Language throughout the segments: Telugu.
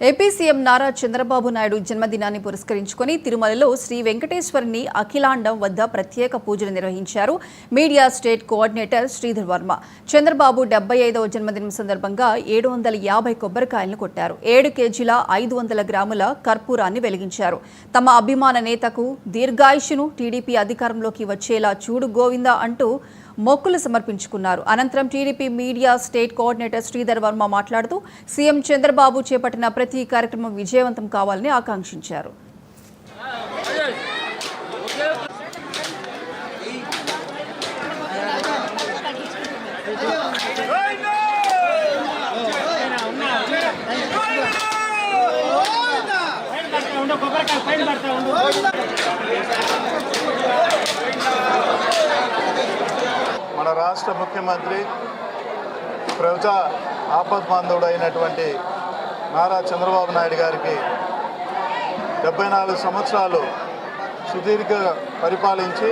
ఏపీ సీఎం నారా చంద్రబాబు నాయుడు జన్మదినాన్ని పురస్కరించుకొని తిరుమలలో శ్రీ వెంకటేశ్వరుని అఖిలాండం వద్ద ప్రత్యేక పూజలు నిర్వహించారు media state coordinator Sridhar Varma. Chandrababu 75వ జన్మదినం సందర్భంగా 750 కొబ్బరికాయలను కొట్టారు. 7 కేజీల 500 గ్రాముల కర్పూరాన్ని వెలిగించారు. తమ అభిమాన నేతకు దీర్ఘాయుష్ను టీడీపీ అధికారంలోకి వచ్చేలా చూడు గోవిందా అంటూ మొక్కులు సమర్పించుకున్నారు. అనంతరం TDP media state coordinator Sridhar Varma మాట్లాడుతూ సీఎం చంద్రబాబు చేపట్టిన ప్రతి కార్యక్రమం విజయవంతం కావాలని ఆకాంక్షించారు. మన రాష్ట్ర ముఖ్యమంత్రి ప్రజా ఆపద్బాంధవుడు అయినటువంటి నారా చంద్రబాబు నాయుడు గారికి 74 సంవత్సరాలు సుదీర్ఘ పరిపాలించి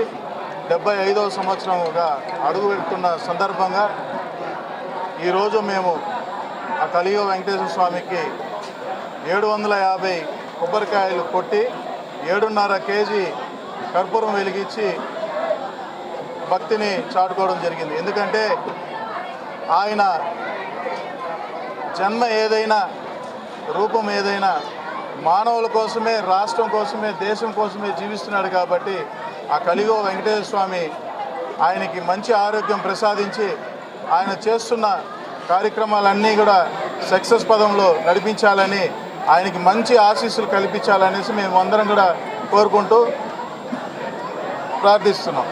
75వ సంవత్సరంగా అడుగుపెడుతున్న సందర్భంగా ఈరోజు మేము ఆ కలియుగ వెంకటేశ్వర స్వామికి 750 కొబ్బరికాయలు కొట్టి 7.5 కేజీ కర్పూరం వెలిగించి భక్తిని చాటుకోవడం జరిగింది. ఎందుకంటే ఆయన జన్మ ఏదైనా, రూపం ఏదైనా మానవుల కోసమే, రాష్ట్రం కోసమే, దేశం కోసమే జీవిస్తున్నాడు. కాబట్టి ఆ కలియుగ వెంకటేశ్వర స్వామి ఆయనకి మంచి ఆరోగ్యం ప్రసాదించి ఆయన చేస్తున్న కార్యక్రమాలన్నీ కూడా సక్సెస్ పదంలో నడిపించాలని, ఆయనకి మంచి ఆశీస్సులు కల్పించాలనేసి మేము అందరం కూడా కోరుకుంటూ ప్రార్థిస్తున్నాం.